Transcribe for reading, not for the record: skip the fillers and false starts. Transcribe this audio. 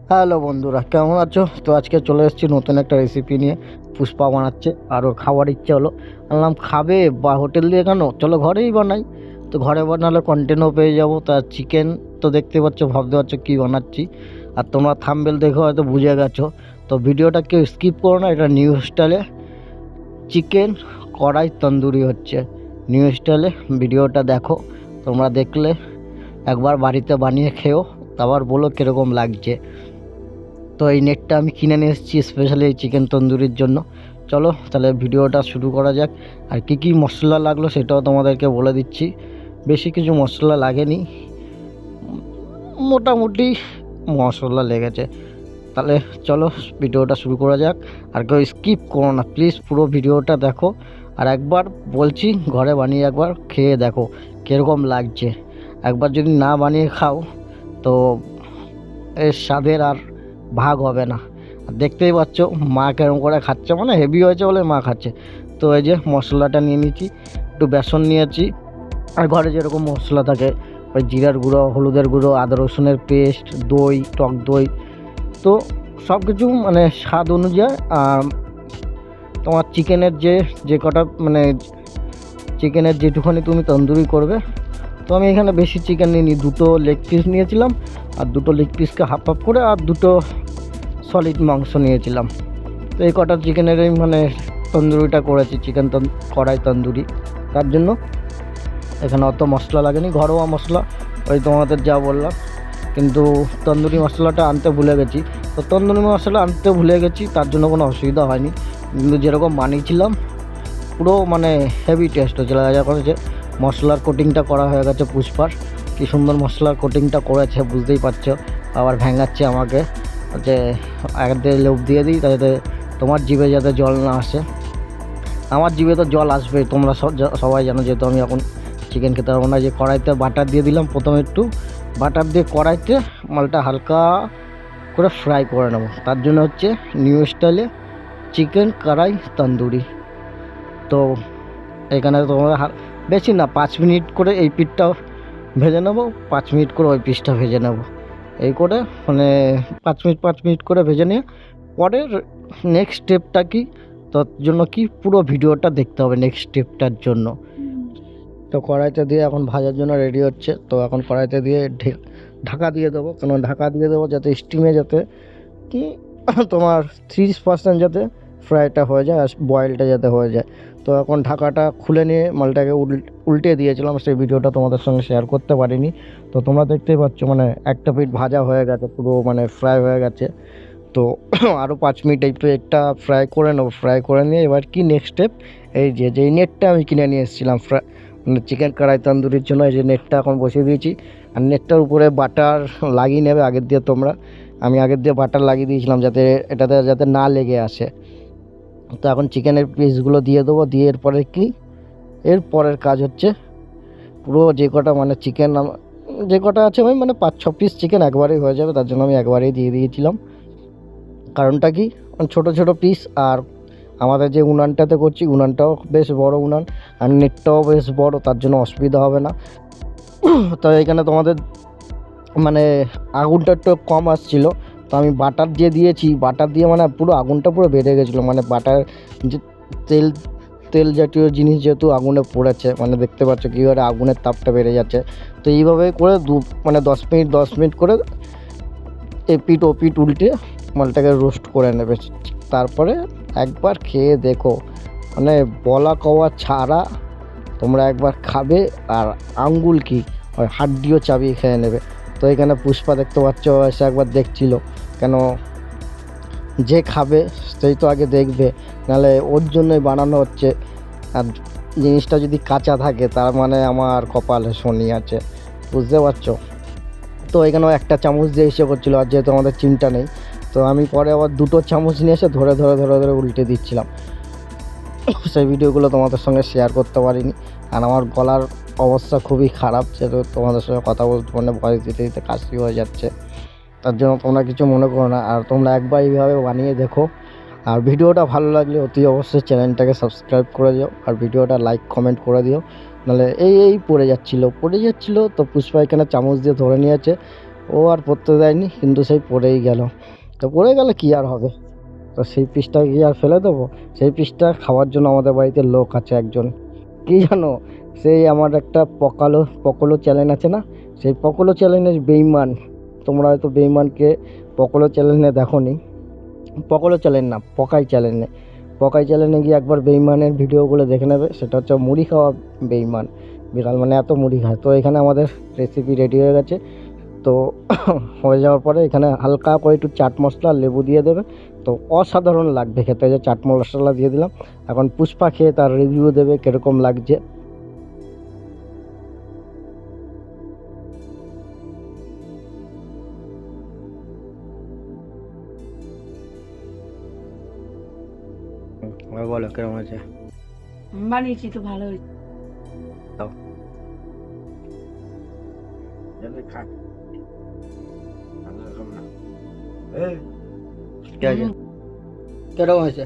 Hello বন্ধুরা, কেমন আছো? তো আজকে চলে এসেছি নতুন একটা রেসিপি নিয়ে। পুষ্পা বানাচ্ছে আর ওর খাওয়ার ইচ্ছে হলো। বললাম খাবে বা হোটেল দিয়ে কেন, চলো ঘরেই বানাই। তো ঘরে বানালে কন্টেন্টও পেয়ে যাবো। তা চিকেন তো দেখতে পাচ্ছ, ভাবতে পারছো কী বানাচ্ছি। আর তোমরা থাম্বনেল দেখে হয়তো বুঝে গেছো। তো ভিডিওটা কেউ স্কিপ করো না, এটা নিউ স্টাইলে চিকেন কড়াই তন্দুরি হচ্ছে। নিউ স্টাইলে ভিডিওটা দেখো। তোমরা দেখলে একবার বাড়িতে বানিয়ে খেও, তারপর বলো কীরকম লাগছে। তো এই নেটটা আমি কিনে নিয়ে এসেছি স্পেশালি এই চিকেন তন্দুরির জন্য। চলো তাহলে ভিডিওটা শুরু করা যাক। আর কি কি মশলা লাগলো সেটাও তোমাদেরকে বলে দিচ্ছি। বেশি কিছু মশলা লাগেনি, মোটামুটি মশলা লেগেছে। তাহলে চলো ভিডিওটা শুরু করা যাক। আর কেউ স্কিপ করো না প্লিজ, পুরো ভিডিওটা দেখো। আর একবার বলছি, ঘরে বানিয়ে একবার খেয়ে দেখো কীরকম লাগছে। একবার যদি না বানিয়ে খাও তো এর স্বাদের আর ভাগ হবে না। দেখতেই পাচ্ছ মা কেরম করে খাচ্ছে, মানে হেভি হয়েছে বলে মা খাচ্ছে। তো এই যে মশলাটা নিয়ে নিচ্ছি, একটু বেসন নিয়েছি। আর ঘরে যেরকম মশলা থাকে, ওই জিরার গুঁড়ো, হলুদের গুঁড়ো, আদা রসুনের পেস্ট, দই, টক দই, তো সব কিছু মানে স্বাদ অনুযায়ী। আর তোমার চিকেনের যে কটা মানে চিকেনের যেটুখানি তুমি তন্দুরি করবে। তো আমি এখানে বেশি চিকেন নিইনি, দুটো লেগ পিস নিয়েছিলাম। আর দুটো লেগ পিসকে হাফ হাফ করে আর দুটো সলিড মাংস নিয়েছিলাম। তো এই কটা চিকেনেরই মানে তন্দুরিটা করেছি, চিকেন কড়াই তন্দুরি। তার জন্য এখানে অত মশলা লাগেনি, ঘরোয়া মশলা ওই তোমাদের যা বললাম। কিন্তু তন্দুরি মশলাটা আনতে ভুলে গেছি। তো তন্দুরি মশলা আনতে ভুলে গেছি, তার জন্য কোনো অসুবিধা হয়নি। কিন্তু যেরকম বানিয়েছিলাম পুরো মানে হেভি টেস্ট হয়েছিল। যখন যে মশলার কোটিংটা করা হয়ে গেছে পুষ্পার, কী সুন্দর মশলার কোটিংটা করেছে বুঝতেই পারছো। আবার ভেঙাচ্ছে আমাকে যে একদিকে লোভ দিয়ে দিই যাতে তোমার জিভে যাতে জল না আসে। আমার জিভে তো জল আসবে, তোমরা সবাই জানো, যেহেতু আমি এখন চিকেন খেতে পারবো না। যে কড়াইতে বাটার দিয়ে দিলাম, প্রথমে একটু বাটার দিয়ে কড়াইতে মালটা হালকা করে ফ্রাই করে নেবো। তার জন্য হচ্ছে নিউ স্টাইলে চিকেন কড়াই তন্দুরি। তো এখানে তোমরা বেশি না, 5 মিনিট করে এই পিঠটা ভেজে নেবো, 5 মিনিট করে ওই পিসটা ভেজে নেবো। এই করে মানে 5 মিনিট করে ভেজে নিয়ে পরের নেক্সট স্টেপটা কি, তার জন্য কি পুরো ভিডিওটা দেখতে হবে নেক্সট স্টেপটার জন্য। তো কড়াইতে দিয়ে এখন ভাজার জন্য রেডি হচ্ছে। তো এখন কড়াইতে দিয়ে ঢাকা দিয়ে দেবো। কেন ঢাকা দিয়ে দেবো? যাতে স্টিমে যাতে কি তোমার 30% যাতে ফ্রাইটা হয়ে যায় আর বয়েলটা যাতে হয়ে যায়। তো এখন ঢাকাটা খুলে নিয়ে মালটাকে উল্টে দিয়েছিলাম, সেই ভিডিওটা তোমাদের সঙ্গে শেয়ার করতে পারিনি। তো তোমরা দেখতেই পাচ্ছ মানে একটা পিঠ ভাজা হয়ে গেছে, পুরো মানে ফ্রাই হয়ে গেছে। তো আরও 5 মিনিট একটু একটা ফ্রাই করে নেবো। ফ্রাই করে নিয়ে এবার কি নেক্সট স্টেপ, এই যেই নেটটা আমি কিনে নিয়ে এসেছিলাম মানে চিকেন কড়াই তন্দুরির জন্য, এই যে নেটটা এখন বসিয়ে দিয়েছি। আর নেটটার উপরে বাটার লাগিয়ে নেবে আগের দিয়ে তোমরা। আমি আগের দিয়ে বাটার লাগিয়ে দিয়েছিলাম যাতে এটাতে যাতে না লেগে আসে। তো এখন চিকেনের পিসগুলো দিয়ে দেবো। দিয়ে এরপরে কি, এর পরের কাজ হচ্ছে পুরো যে কটা মানে চিকেন যে কটা আছে, আমি মানে 5-6 পিস চিকেন একবারেই হয়ে যাবে, তার জন্য আমি একবারেই দিয়ে দিয়েছিলাম। কারণটা কি, ছোট ছোট পিস। আর আমাদের যে উনানটাতে করছি উনানটাও বেশ বড় উনান, আর নেটটাও বেশ বড়, তার জন্য অসুবিধা হবে না। তো এখানে তোমাদের মানে আগুনটা একটু কম আসছিলো, তো আমি বাটার দিয়ে দিয়েছি। বাটার দিয়ে মানে পুরো আগুনটা পুরো বেড়ে গেছিলো, মানে বাটার যে তেল তেল জাতীয় জিনিস যেহেতু আগুনে পড়েছে, মানে দেখতে পাচ্ছ কীভাবে আগুনের তাপটা বেড়ে যাচ্ছে। তো এইভাবে করে মানে 10 মিনিট করে এপিট ওপিট উল্টে মালটাকে রোস্ট করে নেবে। তারপরে একবার খেয়ে দেখো, মানে বলা কওয়া ছাড়া তোমরা একবার খাবে আর আঙ্গুল কি ওই হাড্ডিও চাবিয়ে খেয়ে নেবে। তো এখানে পুষ্পা দেখতে পাচ্ছ এসে একবার দেখছিল, কেন যে খাবে সেই তো আগে দেখবে, নাহলে ওর জন্যই বানানো হচ্ছে। আর জিনিসটা যদি কাঁচা থাকে তার মানে আমার কপালে শনি আছে, বুঝতে পারছো। তো এখানেও একটা চামচ দিয়ে এসে করছিলো, আর যেহেতু আমাদের চিমটা নেই, তো আমি পরে আবার 2টো চামচ নিয়ে এসে ধরে ধরে ধরে ধরে উল্টে দিচ্ছিলাম। সেই ভিডিওগুলো তোমাদের সঙ্গে শেয়ার করতে পারিনি। আর আমার গলার অবস্থা খুবই খারাপ, যেহেতু তোমাদের সঙ্গে কথা বলতে মানে ভয়েস দিতে দিতে কাশি হয়ে যাচ্ছে। তার জন্য তোমরা কিছু মনে করো না, আর তোমরা একবার এইভাবে বানিয়ে দেখো। আর ভিডিওটা ভালো লাগলে অতি অবশ্যই চ্যানেলটাকে সাবস্ক্রাইব করে দিও, আর ভিডিওটা লাইক কমেন্ট করে দিও। নাহলে এই পড়ে যাচ্ছিলো। তো পুষ্পা এখানে চামচ দিয়ে ধরে নিয়েছে, ও আর পড়তে দেয়নি, কিন্তু সেই পড়েই গেল। তো পড়ে গেলে কি আর হবে, তো সেই পিসটা কি আর ফেলে দেবো? সেই পিসটা খাওয়ার জন্য আমাদের বাড়িতে লোক আছে একজন, কি জানো, সেই আমার একটা পকলো চ্যানেল আছে না, সেই পকলো চ্যানেলের বেইমান। তোমরা হয়তো বেইমানকে পকলো চ্যানেলে দেখো নি, পকলো চ্যানেল না, পকাই চ্যানেলে গিয়ে একবার বেইমানের ভিডিওগুলো দেখে নেবে। সেটা হচ্ছে মুড়ি খাওয়া বেইমান, বিড়াল মানে এত মুড়ি খায়। তো এখানে আমাদের রেসিপি রেডি হয়ে গেছে। তো হয়ে যাওয়ার পরে এখানে হালকা করে একটু চাট মশলা লেবু দিয়ে দেবে, তো অসাধারণ লাগবে খেতে। যে চাট মশলা দিয়ে দিলাম, এখন পুষ্পা খেয়ে তার রিভিউ দেবে কীরকম লাগছে। বলো কেরকম হয়েছে? বানিয়েছি তো, ভালো হয়েছে। দাও। ঠিক আছে, কেরকম হয়েছে?